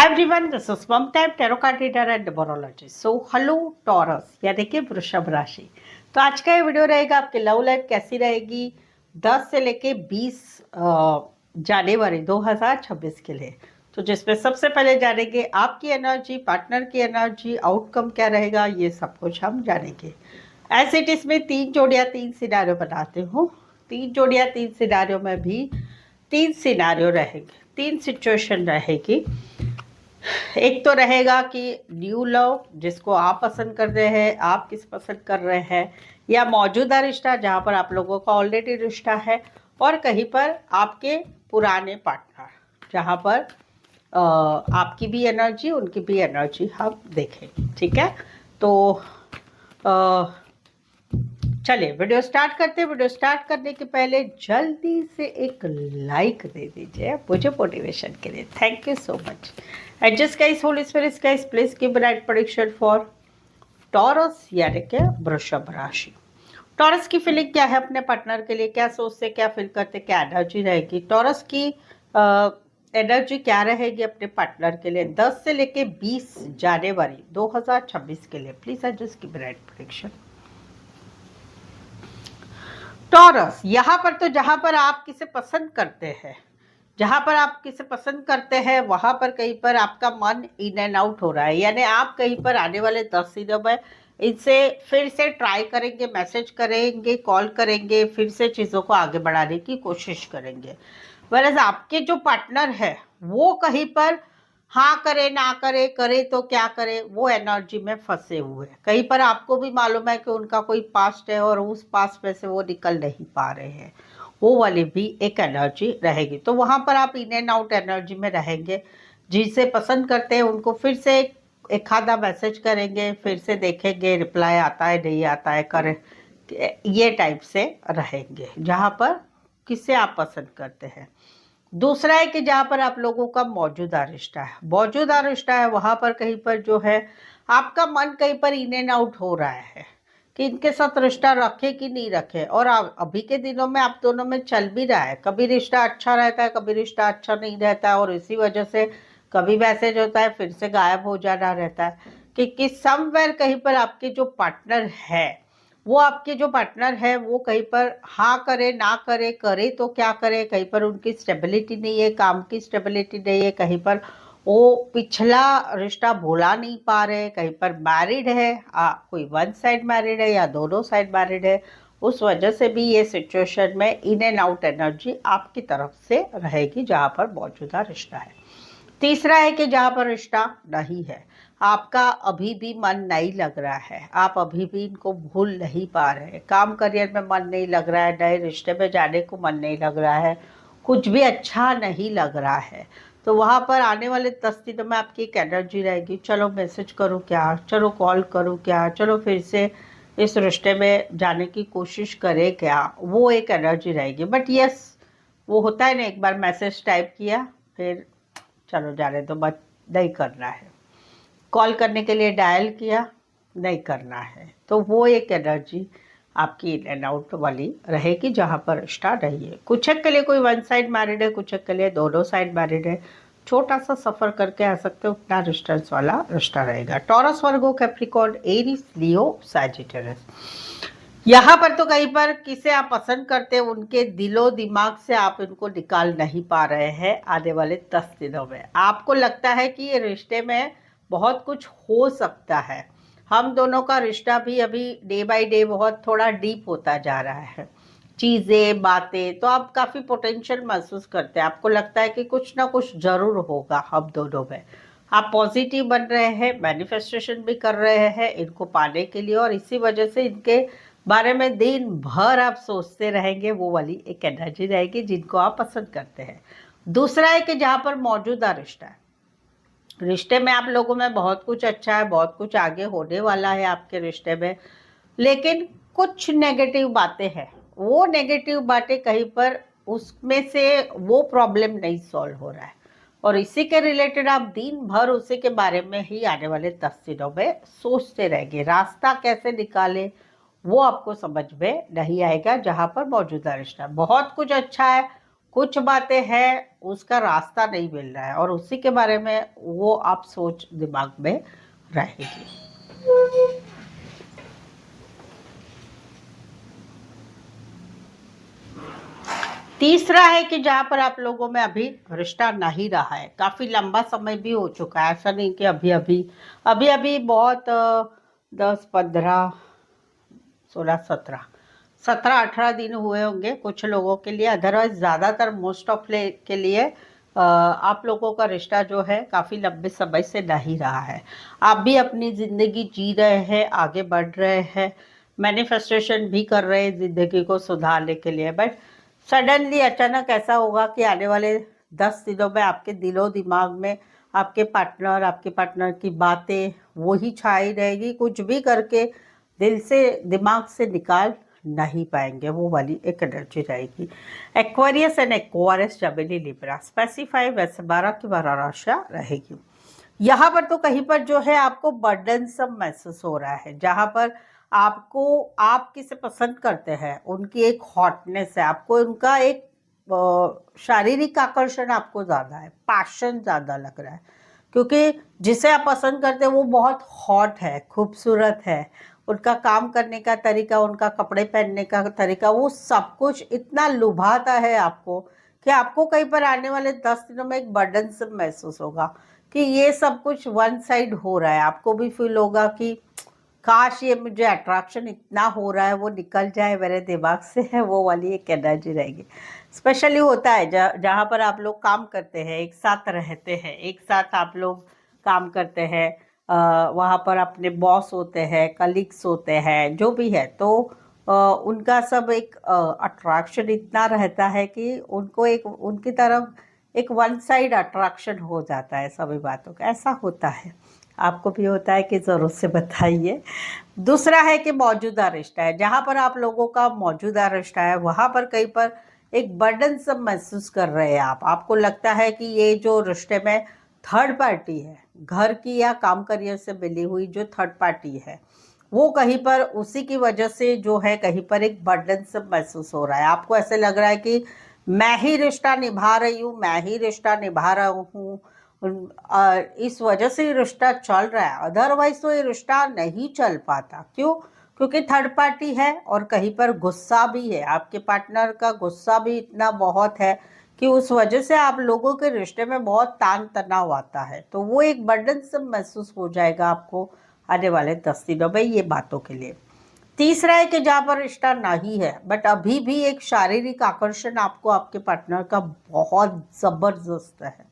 Hi everyone, this is Mamta tarot card reader and numerologist. So hello Taurus, यानी कि वृषभ राशि। तो आज का ये वीडियो रहेगा आपकी लव लाइफ कैसी रहेगी 10 से लेके 20 जनवरी 2026 के लिए। तो जिसमें सबसे पहले जानेंगे आपकी एनर्जी, पार्टनर की एनर्जी, आउटकम क्या रहेगा, ये सब कुछ हम जानेंगे। एज इट इज में 3 जोड़ियाँ 3 सिनारियो बनाते हूँ। 3 जोड़ियाँ 3 सिनारियो में भी 3 सिनारियो रहेंगे, 3 सिचुएशन रहेगी। एक तो रहेगा कि न्यू लव, जिसको आप पसंद कर रहे हैं, आप किस पसंद कर रहे हैं, या मौजूदा रिश्ता जहाँ पर आप लोगों का ऑलरेडी रिश्ता है, और कहीं पर आपके पुराने पार्टनर जहाँ पर आपकी भी एनर्जी उनकी भी एनर्जी हम देखेंगे। ठीक है, तो चलिए वीडियो स्टार्ट करते हैं। वीडियो स्टार्ट करने के पहले जल्दी से एक लाइक दे दीजिए मुझे मोटिवेशन के लिए। Thank you so much. And just guys, holy spirits guys, please give right prediction for Taurus, यानी कि वृषभ राशि। टॉरस की फीलिंग क्या है अपने पार्टनर के लिए, क्या सोचते, क्या फील करते, क्या एनर्जी रहेगी टॉरस की, एनर्जी क्या रहेगी अपने पार्टनर के लिए 10 से लेके 20 जनवरी 2026 के लिए। Please just give right prediction. Taurus, यहाँ पर तो जहाँ पर आप किसे पसंद करते हैं, जहाँ पर आप किसे पसंद करते हैं वहाँ पर कहीं पर आपका मन इन एंड आउट हो रहा है, यानी आप कहीं पर आने वाले 10 दिनों में इनसे फिर से ट्राई करेंगे, मैसेज करेंगे, कॉल करेंगे, फिर से चीज़ों को आगे बढ़ाने की कोशिश करेंगे। वरस आपके जो पार्टनर है वो कहीं पर हाँ करे ना करे, करे तो क्या करे, वो एनर्जी में फंसे हुए हैं। कहीं पर आपको भी मालूम है कि उनका कोई पास्ट है और उस पास्ट में से वो निकल नहीं पा रहे हैं, वो वाली भी एक एनर्जी रहेगी। तो वहाँ पर आप इन एंड आउट एनर्जी में रहेंगे। जिसे पसंद करते हैं उनको फिर से एक आधा मैसेज करेंगे, फिर से देखेंगे रिप्लाई आता है नहीं आता है, करें ये टाइप से रहेंगे जहाँ पर किसे आप पसंद करते हैं। दूसरा है कि जहाँ पर आप लोगों का मौजूदा रिश्ता है, मौजूदा रिश्ता है वहाँ पर कहीं पर जो है आपका मन कहीं पर इन एंड आउट हो रहा है कि इनके साथ रिश्ता रखे कि नहीं रखे। और अभी के दिनों में आप दोनों में चल भी रहा है, कभी रिश्ता अच्छा रहता है, कभी रिश्ता अच्छा नहीं रहता है, और इसी वजह से कभी मैसेज होता है फिर से गायब हो जाना रहता है कि समवेयर कहीं पर आपके जो पार्टनर है, वो आपके जो पार्टनर है वो कहीं पर हाँ करे ना करे, करे तो क्या करे, कहीं पर उनकी स्टेबिलिटी नहीं है, काम की स्टेबिलिटी नहीं है, कहीं पर वो पिछला रिश्ता भुला नहीं पा रहे, कहीं पर मैरिड है, कोई वन साइड मैरिड है या दोनों साइड मैरिड है, उस वजह से भी ये सिचुएशन में इन एंड आउट एनर्जी आपकी तरफ से रहेगी जहाँ पर मौजूदा रिश्ता है। तीसरा है कि जहाँ पर रिश्ता नहीं है, आपका अभी भी मन नहीं लग रहा है, आप अभी भी इनको भूल नहीं पा रहे हैं, काम करियर में मन नहीं लग रहा है, नए रिश्ते में जाने को मन नहीं लग रहा है, कुछ भी अच्छा नहीं लग रहा है, तो वहाँ पर आने वाले 10 दिनों में आपकी एक एनर्जी रहेगी, चलो मैसेज करूँ क्या, चलो कॉल करूँ क्या, चलो फिर से इस रिश्ते में जाने की कोशिश करें क्या, वो एक एनर्जी रहेगी। बट यस, वो होता है ना, एक बार मैसेज टाइप किया फिर चलो जाने तो बस नहीं करना है, कॉल करने के लिए डायल किया नहीं करना है, तो वो एक एनर्जी आपकी इन एंड आउट वाली रहेगी जहाँ पर रिश्ता नहीं है। कुछ एक के लिए कोई वन साइड मैरिड है, कुछ एक के लिए दोनों साइड मैरिड है, छोटा सा सफ़र करके आ सकते हो, उतना डिस्टेंस वाला रिश्ता रहेगा। टॉरस, वर्गो, कैप्रिकॉर्न, एरीज, लियो, सैजिटेरियस। यहाँ पर तो कहीं पर किसे आप पसंद करते हैं उनके दिलो दिमाग से आप इनको निकाल नहीं पा रहे हैं। आने वाले 10 दिनों में आपको लगता है कि ये रिश्ते में बहुत कुछ हो सकता है, हम दोनों का रिश्ता भी अभी डे बाय डे बहुत थोड़ा डीप होता जा रहा है, चीज़ें बातें, तो आप काफ़ी पोटेंशियल महसूस करते हैं, आपको लगता है कि कुछ ना कुछ ज़रूर होगा हम दोनों में। आप पॉजिटिव बन रहे हैं, मैनिफेस्टेशन भी कर रहे हैं इनको पाने के लिए, और इसी वजह से इनके बारे में दिन भर आप सोचते रहेंगे, वो वाली एक एनर्जी रहेगी जिनको आप पसंद करते हैं। दूसरा है कि जहाँ पर मौजूदा रिश्ता है, रिश्ते में आप लोगों में बहुत कुछ अच्छा है, बहुत कुछ आगे होने वाला है आपके रिश्ते में, लेकिन कुछ नेगेटिव बातें हैं, वो नेगेटिव बातें कहीं पर उसमें से वो प्रॉब्लम नहीं सॉल्व हो रहा है, और इसी के रिलेटेड आप दिन भर उसी के बारे में ही आने वाले 10 दिनों में सोचते रहेंगे, रास्ता कैसे निकाले वो आपको समझ में नहीं आएगा। जहाँ पर मौजूदा रिश्ता बहुत कुछ अच्छा है, कुछ बातें हैं उसका रास्ता नहीं मिल रहा है और उसी के बारे में वो आप सोच दिमाग में रहेगी। तीसरा है कि जहाँ पर आप लोगों में अभी रिश्ता नहीं रहा है, काफी लंबा समय भी हो चुका है, ऐसा नहीं कि अभी अभी बहुत 10 15 16 17 18 दिन हुए होंगे कुछ लोगों के लिए, अदरवाइज ज़्यादातर मोस्ट ऑफ के लिए आप लोगों का रिश्ता जो है काफ़ी लंबे समय से नहीं रहा है। आप भी अपनी ज़िंदगी जी रहे हैं, आगे बढ़ रहे हैं, मैनिफेस्टेशन भी कर रहे हैं ज़िंदगी को सुधारने के लिए, बट सडनली अचानक ऐसा होगा कि आने वाले 10 दिनों में आपके दिलो दिमाग में आपके पार्टनर की बातें वही छाई रहेगी, कुछ भी करके दिल से दिमाग से निकाल नहीं पाएंगे, वो वाली एक एनर्जी रहेगी। एक्वेरियस एंड एक्वारियस जमिनी लिब्रा स्पेसिफाई वैसे 12 की 12 राशियाँ रहेगी। यहाँ पर तो कहीं पर जो है आपको बर्डनसम महसूस हो रहा है, जहाँ पर आपको आप किसे पसंद करते हैं उनकी एक हॉटनेस है, आपको उनका एक शारीरिक आकर्षण आपको ज़्यादा है, पैशन ज़्यादा लग रहा है, क्योंकि जिसे आप पसंद करते हैं वो बहुत हॉट है, खूबसूरत है, उनका काम करने का तरीका, उनका कपड़े पहनने का तरीका, वो सब कुछ इतना लुभाता है आपको कि आपको कहीं पर आने वाले 10 दिनों में एक बर्डन से महसूस होगा कि ये सब कुछ वन साइड हो रहा है। आपको भी फील होगा कि काश ये मुझे अट्रैक्शन इतना हो रहा है वो निकल जाए मेरे दिमाग से, है वो वाली एक एनर्जी रहेगी। स्पेशली होता है जहाँ पर आप लोग काम करते हैं, एक साथ रहते हैं, एक साथ आप लोग काम करते हैं, वहाँ पर अपने बॉस होते हैं, कलीग्स होते हैं, जो भी है, तो उनका सब एक अट्रैक्शन इतना रहता है कि उनको एक उनकी तरफ एक वन साइड अट्रैक्शन हो जाता है सभी बातों का, ऐसा होता है। आपको भी होता है कि ज़रूर से बताइए। दूसरा है कि मौजूदा रिश्ता है, जहाँ पर आप लोगों का मौजूदा रिश्ता है वहाँ पर कहीं पर एक बर्डन सब महसूस कर रहे हैं आपको लगता है कि ये जो रिश्ते में थर्ड पार्टी है, घर की या काम करियर से मिली हुई जो थर्ड पार्टी है, वो कहीं पर उसी की वजह से जो है कहीं पर एक बर्डन सब महसूस हो रहा है। आपको ऐसे लग रहा है कि मैं ही रिश्ता निभा रही हूँ, मैं ही रिश्ता निभा रहा हूँ, इस वजह से ये रिश्ता चल रहा है, अदरवाइज तो ये रिश्ता नहीं चल पाता। क्यों? क्योंकि थर्ड पार्टी है और कहीं पर गुस्सा भी है, आपके पार्टनर का गुस्सा भी इतना बहुत है कि उस वजह से आप लोगों के रिश्ते में बहुत तान तनाव आता है, तो वो एक बर्डन से महसूस हो जाएगा आपको आने वाले 10 दिनों में ये बातों के लिए। तीसरा है कि जहाँ पर रिश्ता नहीं है बट अभी भी एक शारीरिक आकर्षण आपको आपके पार्टनर का बहुत ज़बरदस्त है,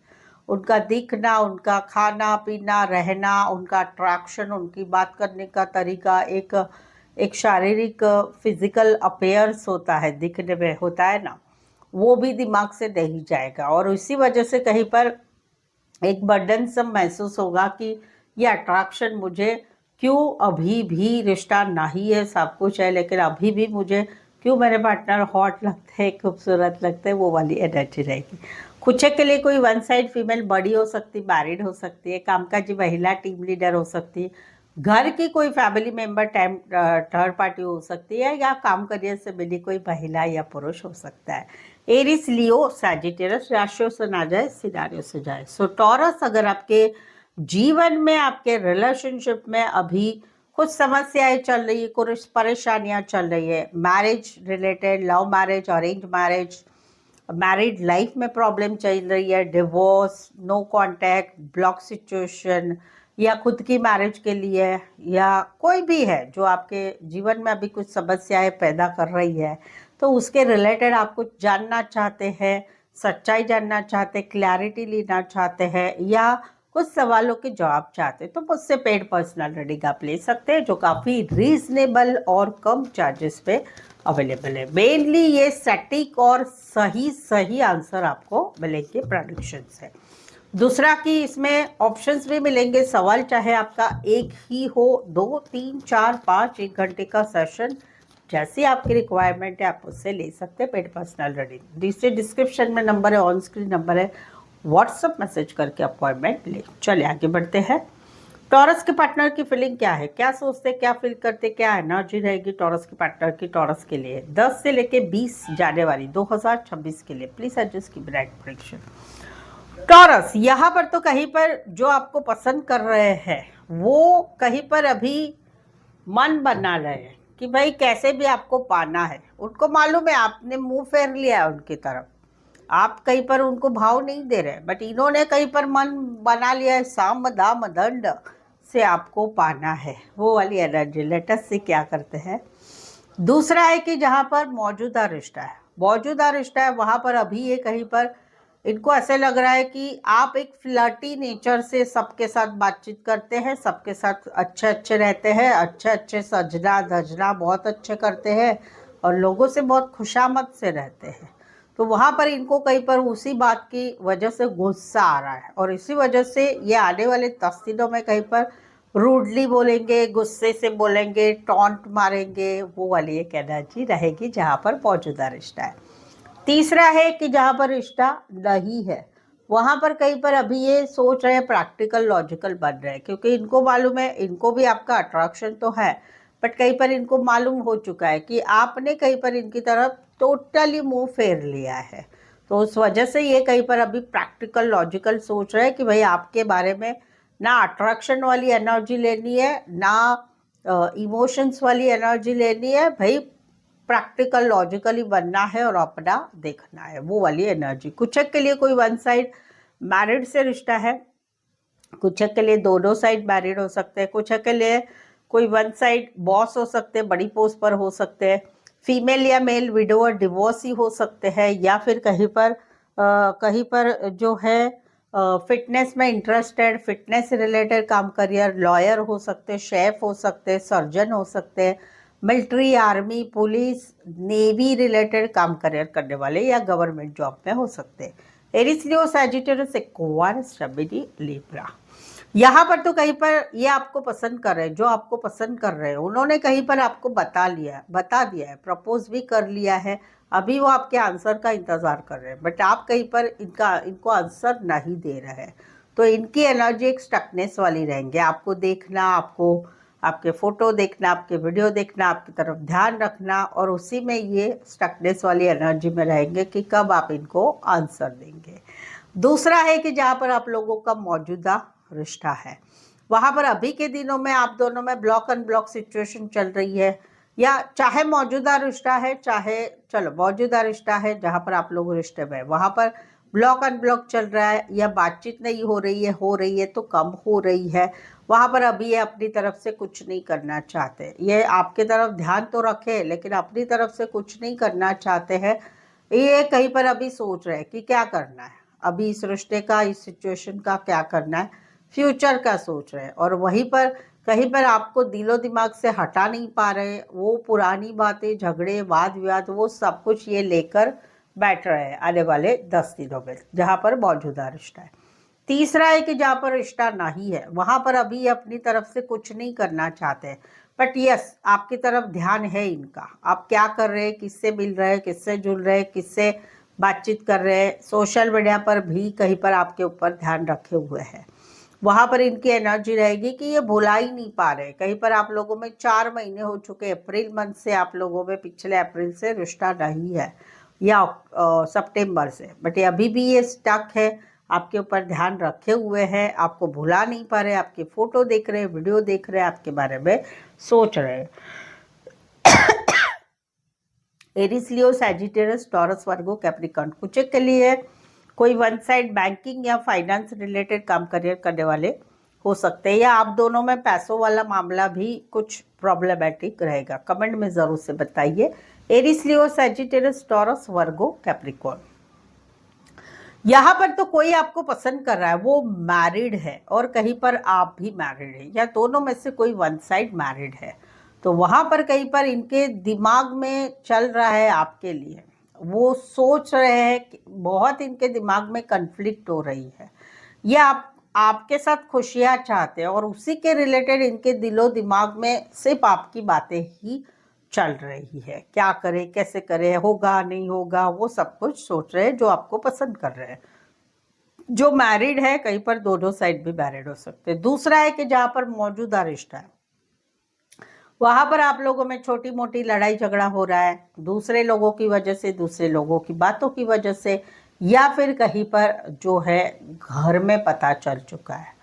उनका दिखना, उनका खाना पीना, रहना, उनका अट्रैक्शन, उनकी बात करने का तरीका, एक एक शारीरिक फिजिकल अपेयर्स होता है, दिखने में होता है ना, वो भी दिमाग से नहीं जाएगा और इसी वजह से कहीं पर एक बर्डन सब महसूस होगा कि ये अट्रैक्शन मुझे क्यों, अभी भी रिश्ता नहीं है, सब कुछ है, लेकिन अभी भी मुझे क्यों मेरे पार्टनर हॉट लगते हैं, खूबसूरत लगते हैं, वो वाली एनर्जी रहेगी। कुछ के लिए कोई वन साइड फीमेल बड़ी हो सकती, मैरिड हो सकती है, कामकाजी महिला टीम लीडर हो सकती है, घर की कोई फैमिली मेंबर थर्ड पार्टी हो सकती है, या काम करियर से मिली कोई महिला या पुरुष हो सकता है। एरिस, लियो, सैजिटेरियस राशियों से ना जाए, सिनारियों से जाए। सो टॉरस, अगर आपके जीवन में, आपके रिलेशनशिप में अभी कुछ समस्याएं चल रही है, कुछ परेशानियां चल रही है, marriage related, love marriage, arrange marriage, married life में प्रॉब्लम चल रही है, divorce, no contact, block situation, या खुद की मैरिज के लिए, या कोई भी है जो आपके जीवन में अभी कुछ समस्याएं पैदा कर रही है, तो उसके रिलेटेड आप कुछ जानना चाहते हैं, सच्चाई जानना चाहते, क्लैरिटी लेना चाहते हैं, या कुछ सवालों के जवाब चाहते हैं, तो मुझसे पेड पर्सनल रीडिंग आप ले सकते हैं, जो काफ़ी रीजनेबल और कम चार्जेस पे अवेलेबल है। मेनली ये सटीक और सही सही आंसर आपको मिलेंगे प्रेडिक्शन से। दूसरा कि इसमें ऑप्शंस भी मिलेंगे, सवाल चाहे आपका एक ही हो, 2 3 4 5, 1 घंटे का सेशन, जैसी आपकी रिक्वायरमेंट है आप उससे ले सकते हैं पेड पर्सनल रीडिंग। नीचे डिस्क्रिप्शन में नंबर है, ऑन स्क्रीन नंबर है, व्हाट्सअप मैसेज करके अपॉइंटमेंट ले। चलिए आगे बढ़ते हैं। टॉरस के पार्टनर की फीलिंग क्या है, क्या सोचते, क्या फील करते, क्या एनर्जी रहेगी टॉरस के पार्टनर की टॉरस के लिए 10 से लेके 20 जनवरी 2026 के लिए। प्लीज एडजस्ट की ब्राइट प्रेडिक्शन। टॉरस, यहाँ पर तो कहीं पर जो आपको पसंद कर रहे हैं वो कहीं पर अभी मन बना रहे हैं कि भाई कैसे भी आपको पाना है। उनको मालूम है आपने मुंह फेर लिया है उनकी तरफ, आप कहीं पर उनको भाव नहीं दे रहे, बट इन्होंने कहीं पर मन बना लिया है साम दाम दंड से आपको पाना है, वो वाली एनर्जी। लेटस से क्या करते हैं। दूसरा है कि जहाँ पर मौजूदा रिश्ता है, मौजूदा रिश्ता है वहाँ पर अभी ये कहीं पर इनको ऐसे लग रहा है कि आप एक फ्लर्टी नेचर से सबके साथ बातचीत करते हैं, सबके साथ अच्छे अच्छे रहते हैं, अच्छे अच्छे सजना धजना बहुत अच्छे करते हैं और लोगों से बहुत खुशामद से रहते हैं। तो वहाँ पर इनको कहीं पर उसी बात की वजह से गुस्सा आ रहा है और इसी वजह से ये आने वाले 10 दिनों में कहीं पर रूडली बोलेंगे, गुस्से से बोलेंगे, टॉन्ट मारेंगे, वो वाली एक एनर्जी रहेगी जहाँ पर मौजूदा रिश्ता है। तीसरा है कि जहाँ पर रिश्ता नहीं है वहाँ पर कहीं पर अभी ये सोच रहे हैं प्रैक्टिकल लॉजिकल बन रहे हैं, क्योंकि इनको मालूम है, इनको भी आपका अट्रैक्शन तो है, बट कहीं पर इनको मालूम हो चुका है कि आपने कहीं पर इनकी तरफ टोटली मुंह फेर लिया है। तो उस वजह से ये कहीं पर अभी प्रैक्टिकल लॉजिकल सोच रहे हैं कि भाई आपके बारे में ना अट्रैक्शन वाली एनर्जी लेनी है, ना इमोशंस वाली एनर्जी लेनी है, भाई प्रैक्टिकल लॉजिकली बनना है और अपना देखना है, वो वाली एनर्जी। कुछ एक के लिए कोई वन साइड मैरिड से रिश्ता है, कुछ एक के लिए दोनों साइड मैरिड हो सकते हैं, कुछ एक के लिए कोई वन साइड बॉस हो सकते हैं, बड़ी पोस्ट पर हो सकते हैं, फीमेल या मेल विडोअर डिवोर्स ही हो सकते हैं, या फिर कहीं पर जो है फिटनेस में इंटरेस्टेड, फिटनेस से रिलेटेड काम, करियर, लॉयर हो सकते हैं, शेफ हो सकते हैं, सर्जन हो सकते हैं, military, army, police, navy related काम करियर करने वाले, या गवर्नमेंट जॉब में हो सकते हैं। Eris, Leo, Sagittarius, Aquarius, Gemini, Libra. यहाँ पर तो कहीं पर ये आपको पसंद कर रहे हैं, जो आपको पसंद कर रहे हैं उन्होंने कहीं पर आपको बता दिया है, प्रपोज भी कर लिया है, अभी वो आपके आंसर का इंतजार कर रहे हैं, बट आप कहीं पर इनको आंसर नहीं दे रहे हैं। तो इनकी एनर्जी एक स्टकनेस वाली रहेंगे, आपको देखना, आपको आपके फोटो देखना, आपके वीडियो देखना, आपकी तरफ ध्यान रखना, और उसी में ये स्टकनेस वाली एनर्जी में रहेंगे कि कब आप इनको आंसर देंगे। दूसरा है कि जहाँ पर आप लोगों का मौजूदा रिश्ता है वहाँ पर अभी के दिनों में आप दोनों में ब्लॉक अनब्लॉक सिचुएशन चल रही है, या चाहे मौजूदा रिश्ता है, चाहे चलो मौजूदा रिश्ता है जहाँ पर आप लोग रिश्ते में वहाँ पर ब्लॉक अनब्लॉक चल रहा है, या बातचीत नहीं हो रही है तो कम हो रही है, वहाँ पर अभी ये अपनी तरफ से कुछ नहीं करना चाहते, ये आपके तरफ ध्यान तो रखे लेकिन अपनी तरफ से कुछ नहीं करना चाहते हैं। ये कहीं पर अभी सोच रहे हैं कि क्या करना है, अभी इस रिश्ते का, इस सिचुएशन का क्या करना है, फ्यूचर का सोच रहे हैं, और वहीं पर कहीं पर आपको दिलो दिमाग से हटा नहीं पा रहे, वो पुरानी बातें, झगड़े, वाद विवाद, वो सब कुछ ये लेकर बैठ रहे हैं आने वाले 10 दिनों में जहाँ पर मौजूदा रिश्ता है। तीसरा है कि जहाँ पर रिश्ता नहीं है वहाँ पर अभी अपनी तरफ से कुछ नहीं करना चाहते, बट यस आपकी तरफ ध्यान है इनका, आप क्या कर रहे हैं, किससे मिल रहे हैं, किससे जुड़ रहे हैं, किससे बातचीत कर रहे हैं, सोशल मीडिया पर भी कहीं पर आपके ऊपर ध्यान रखे हुए हैं। वहाँ पर इनकी एनर्जी रहेगी कि ये भुला ही नहीं पा रहे, कहीं पर आप लोगों में 4 महीने हो चुके, अप्रैल मंथ से आप लोगों में पिछले अप्रैल से रिश्ता नहीं है, या सितंबर से, बट ये अभी भी ये स्टक है, आपके ऊपर ध्यान रखे हुए हैं, आपको भुला नहीं पा रहे, आपके फोटो देख रहे हैं, वीडियो देख रहे हैं, आपके बारे में सोच रहे हैं। एरिस, लियो, सैजिटेरियस, टॉरस, वर्गो, कैप्रिकॉर्न, कुछ एक के लिए कोई वन साइड बैंकिंग या फाइनेंस रिलेटेड काम करियर करने वाले हो सकते हैं, या आप दोनों में पैसों वाला मामला भी कुछ प्रॉब्लमेटिक रहेगा। कमेंट में ज़रूर से बताइए। एरिस, लियो, सैजिटेरियस, टॉरस, वर्गो, कैप्रिकॉर्न। यहाँ पर तो कोई आपको पसंद कर रहा है, वो मैरिड है और कहीं पर आप भी मैरिड है, या दोनों में से कोई वन साइड मैरिड है, तो वहाँ पर कहीं पर इनके दिमाग में चल रहा है आपके लिए, वो सोच रहे हैं कि बहुत इनके दिमाग में कन्फ्लिक्ट हो रही है, ये आपके साथ खुशियाँ चाहते हैं और उसी के रिलेटेड इनके दिलो दिमाग में सिर्फ आपकी बातें ही चल रही है, क्या करे, कैसे करे, होगा नहीं होगा, वो सब कुछ सोच रहे हैं जो आपको पसंद कर रहे हैं। जो मैरिड है कहीं पर दोनों साइड भी मैरिड हो सकते हैं। दूसरा है कि जहाँ पर मौजूदा रिश्ता है वहां पर आप लोगों में छोटी मोटी लड़ाई झगड़ा हो रहा है, दूसरे लोगों की वजह से, दूसरे लोगों की बातों की वजह से, या फिर कहीं पर जो है घर में पता चल चुका है।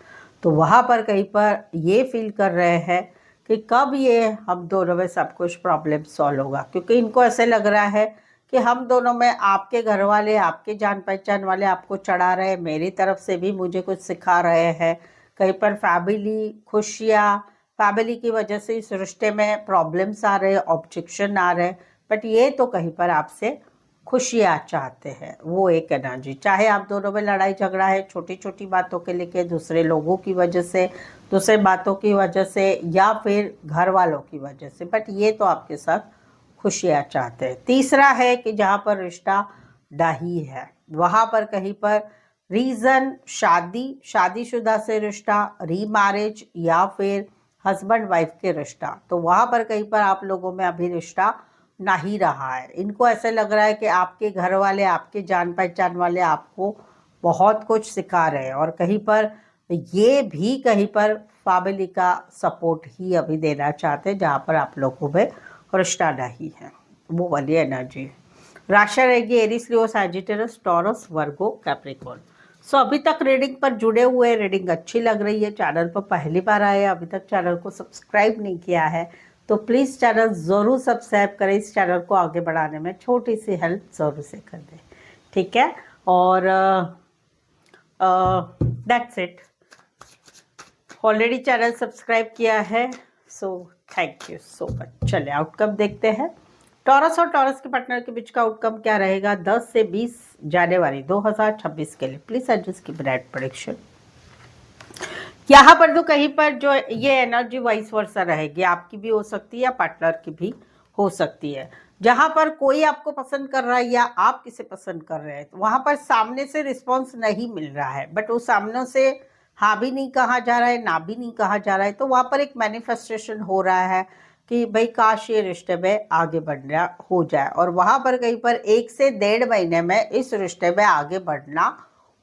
तो वहां पर कहीं पर ये फील कर रहे हैं कि कब ये हम दोनों में सब कुछ प्रॉब्लम सॉल्व होगा, क्योंकि इनको ऐसे लग रहा है कि हम दोनों में आपके घर वाले, आपके जान पहचान वाले आपको चढ़ा रहे हैं, मेरी तरफ से भी मुझे कुछ सिखा रहे हैं। कहीं पर फैमिली खुशियाँ, फैमिली की वजह से इस रिश्ते में प्रॉब्लम्स आ रहे हैं, ऑब्जेक्शन आ रहे हैं, बट ये तो कहीं पर आपसे खुशियाँ चाहते हैं। वो एक एनर्जी, चाहे आप दोनों में लड़ाई झगड़ा है छोटी छोटी बातों के लेके, दूसरे लोगों की वजह से, दूसरे बातों की वजह से, या फिर घर वालों की वजह से, बट ये तो आपके साथ खुशियाँ चाहते हैं। तीसरा है कि जहाँ पर रिश्ता डाही है वहाँ पर कहीं पर रीज़न शादीशुदा से रिश्ता, रीमैरिज, या फिर हस्बैंड वाइफ के रिश्ता, तो वहाँ पर कहीं पर आप लोगों में अभी रिश्ता नहीं रहा है। इनको ऐसे लग रहा है कि आपके घर वाले, आपके जान पहचान वाले आपको बहुत कुछ सिखा रहे हैं, और कहीं पर ये भी कहीं पर फैमिली का सपोर्ट ही अभी देना चाहते हैं, जहाँ पर आप लोगों में रिश्ता नहीं है। वो वाली एनर्जी। राशि रहेगी एरीज, लियो, सैजिटेरियस, टॉरस, वर्गो, कैप्रिकॉर्न। सो अभी तक रीडिंग पर जुड़े हुए, रीडिंग अच्छी लग रही है, चैनल पर पहली बार आए, अभी तक चैनल को सब्सक्राइब नहीं किया है तो प्लीज़ चैनल ज़रूर सब्सक्राइब करें। इस चैनल को आगे बढ़ाने में छोटी सी हेल्प ज़रूर से कर दें, ठीक है। और that's it. Already channel subscribe किया है, so thank you so much. चलिए आउटकम देखते हैं। टॉरस और टॉरस के पार्टनर के बीच का आउटकम क्या रहेगा 10 से 20 जनवरी 2026 के लिए। प्लीज एडजस्ट की ब्राइट प्रेडिक्शन। यहाँ पर तो कहीं पर जो ये एनर्जी वाइस वर्सा रहेगी, आपकी भी हो सकती है या पार्टनर की भी हो सकती है। जहाँ पर कोई आपको पसंद कर रहा है या आप किसे पसंद कर रहे हैं, तो वहाँ पर सामने से रिस्पॉन्स नहीं मिल रहा है, बट वो सामने से हाँ भी नहीं कहा जा रहा है, ना भी नहीं कहा जा रहा है, तो वहाँ पर एक मैनिफेस्टेशन हो रहा है कि भाई काश ये रिश्ते में आगे बढ़ना हो जाए। और वहाँ पर कहीं पर 1 से 1.5 महीने में इस रिश्ते में आगे बढ़ना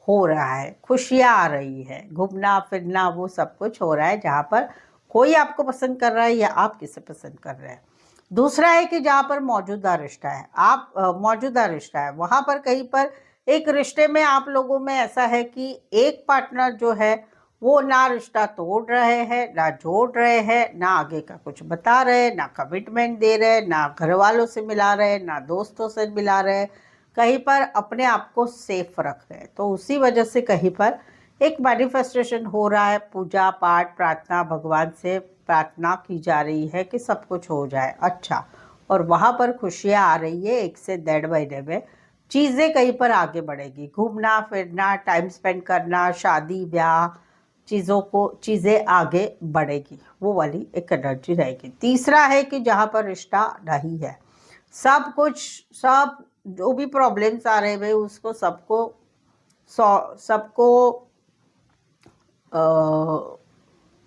हो रहा है, खुशियाँ आ रही है, घूमना फिरना वो सब कुछ हो रहा है, जहाँ पर कोई आपको पसंद कर रहा है या आप किसे पसंद कर रहे हैं। दूसरा है कि जहाँ पर मौजूदा रिश्ता है, मौजूदा रिश्ता है वहाँ पर कहीं पर एक रिश्ते में आप लोगों में ऐसा है कि एक पार्टनर जो है वो ना रिश्ता तोड़ रहे हैं, ना जोड़ रहे हैं, ना आगे का कुछ बता रहे हैं, ना कमिटमेंट दे रहे हैं, ना घर वालों से मिला रहे हैं, ना दोस्तों से मिला रहे हैं, कहीं पर अपने आप को सेफ रख रहे हैं। तो उसी वजह से कहीं पर एक मैनिफेस्टेशन हो रहा है, पूजा पाठ प्रार्थना, भगवान से प्रार्थना की जा रही है कि सब कुछ हो जाए अच्छा, और वहाँ पर खुशियाँ आ रही है। 1 से 1.5 महीने में चीज़ें कहीं पर आगे बढ़ेगी, घूमना फिरना, टाइम स्पेंड करना, शादी ब्याह, चीज़ें आगे बढ़ेगी, वो वाली एक एनर्जी रहेगी। तीसरा है कि जहाँ पर रिश्ता नहीं है, सब कुछ, सब जो भी प्रॉब्लम्स आ रहे हैं उसको सबको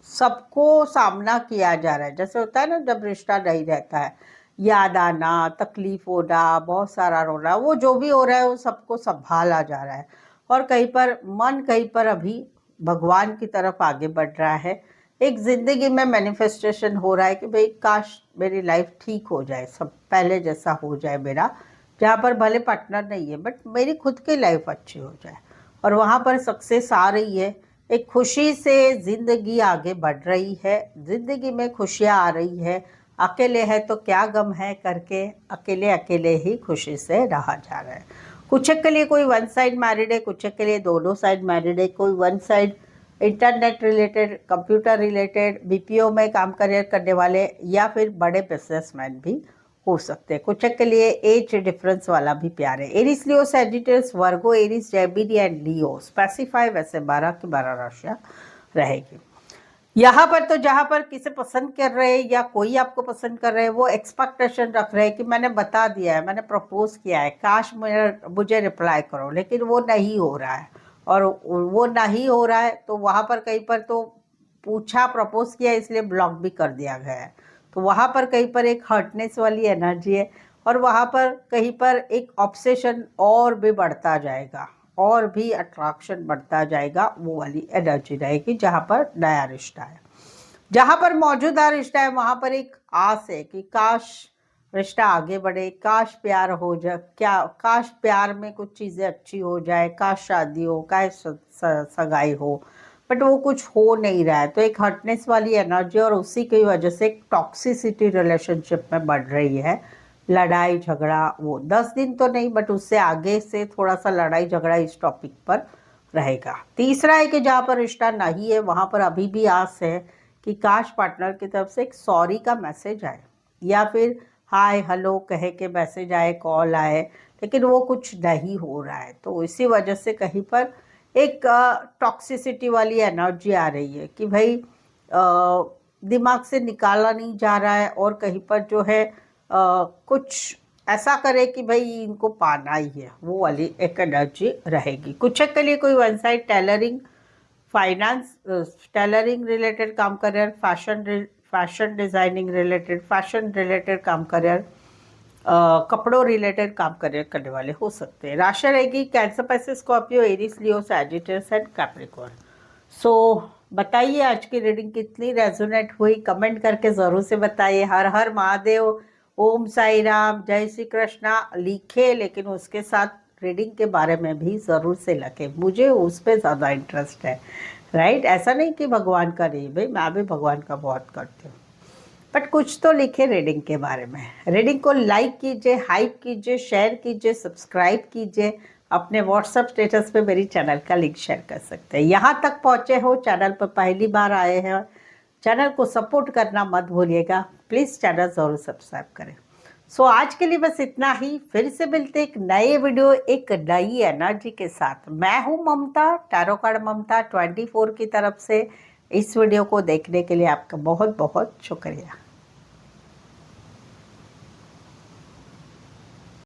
सबको सामना किया जा रहा है। जैसे होता है ना जब रिश्ता नहीं रहता है, याद आना, तकलीफ होना, बहुत सारा रोना, वो जो भी हो रहा है वो सबको संभाला जा रहा है। और कहीं पर मन कहीं पर अभी भगवान की तरफ आगे बढ़ रहा है। एक ज़िंदगी में मैनिफेस्टेशन हो रहा है कि भाई काश मेरी लाइफ ठीक हो जाए, सब पहले जैसा हो जाए मेरा, जहाँ पर भले पार्टनर नहीं है बट मेरी खुद की लाइफ अच्छी हो जाए। और वहाँ पर सक्सेस आ रही है, एक खुशी से ज़िंदगी आगे बढ़ रही है, ज़िंदगी में खुशियाँ आ रही है। अकेले है तो क्या गम है करके अकेले अकेले ही खुशी से रहा जा रहा है। कुछ के लिए कोई वन साइड मैरिड है, कुछ के लिए दोनों साइड मैरिड है। कोई one side internet related, computer related, BPO में काम करने वाले, या फिर बड़े बिजनेसमैन भी हो सकते हैं। कुछ के लिए एज डिफरेंस वाला भी प्यार है। Aries, Leo, Sagittarius, Virgo, Aries, Gemini and Leo. Specify वैसे 12 की 12 राशियाँ रहेगी। यहाँ पर तो जहाँ पर किसे पसंद कर रहे हैं या कोई आपको पसंद कर रहे हैं, वो एक्सपेक्टेशन रख रहे हैं कि मैंने बता दिया है, मैंने प्रपोज किया है, काश मुझे रिप्लाई करो, लेकिन वो नहीं हो रहा है। और वो नहीं हो रहा है तो वहाँ पर कहीं पर तो पूछा, प्रपोज किया, इसलिए ब्लॉक भी कर दिया गया है। तो वहाँ पर कहीं पर एक हर्टनेस वाली एनर्जी है, और वहाँ पर कहीं पर एक ऑब्सेशन और भी बढ़ता जाएगा। और भी अट्रैक्शन बढ़ता जाएगा, वो वाली एनर्जी रहेगी जहाँ पर नया रिश्ता है। जहाँ पर मौजूदा रिश्ता है वहाँ पर एक आस है कि काश रिश्ता आगे बढ़े, काश प्यार हो जाए, काश प्यार में कुछ चीज़ें अच्छी हो जाए, काश शादी हो, काश सगाई हो, बट वो कुछ हो नहीं रहा है। तो एक हर्टनेस वाली एनर्जी और उसी की वजह से एक टॉक्सिसिटी रिलेशनशिप में बढ़ रही है। लड़ाई झगड़ा, वो 10 दिन तो नहीं बट उससे आगे से थोड़ा सा लड़ाई झगड़ा इस टॉपिक पर रहेगा। तीसरा है कि जहाँ पर रिश्ता नहीं है वहाँ पर अभी भी आस है कि काश पार्टनर की तरफ से एक सॉरी का मैसेज आए या फिर हाय हेलो कहे के मैसेज आए, कॉल आए, लेकिन वो कुछ नहीं हो रहा है। तो इसी वजह से कहीं पर एक टॉक्सिसिटी वाली एनर्जी आ रही है कि भाई दिमाग से निकाला नहीं जा रहा है और कहीं पर जो है कुछ ऐसा करे कि भाई इनको पाना ही है, वो वाली एक एनर्जी रहेगी। कुछ के लिए कोई one side tailoring, finance, tailoring related काम कर रहे हैं, fashion designing related, fashion related काम कर रहे हैं, कपड़ों रिलेटेड काम करने वाले हो सकते हैं। राशि रहेगी Cancer, Pisces, Scorpio, Aries, Leo, Sagittarius and Capricorn. So बताइए आज की रीडिंग कितनी रेजोनेट हुई, कमेंट करके ज़रूर से बताइए। हर हर महादेव, ओम साई राम, जय श्री कृष्णा लिखे, लेकिन उसके साथ रीडिंग के बारे में भी ज़रूर से लिखे, मुझे उस पर ज़्यादा इंटरेस्ट है, राइट। ऐसा नहीं कि भगवान का नहीं, भाई मैं भी भगवान का बहुत करती हूँ, बट कुछ तो लिखे रीडिंग के बारे में। रीडिंग को लाइक कीजिए, हाइप कीजिए, शेयर कीजिए, सब्सक्राइब कीजिए। अपने व्हाट्सएप स्टेटस पे मेरी चैनल का लिंक शेयर कर सकते हैं। यहाँ तक पहुँचे हो, चैनल पर पहली बार आए हैं, चैनल को सपोर्ट करना मत भूलिएगा। प्लीज़ चैनल ज़रूर सब्सक्राइब करें। सो आज के लिए बस इतना ही। फिर से मिलते एक नए वीडियो, एक नई एनर्जी के साथ। मैं हूँ ममता, टैरो कार्ड ममता 24 की तरफ से। इस वीडियो को देखने के लिए आपका बहुत बहुत शुक्रिया।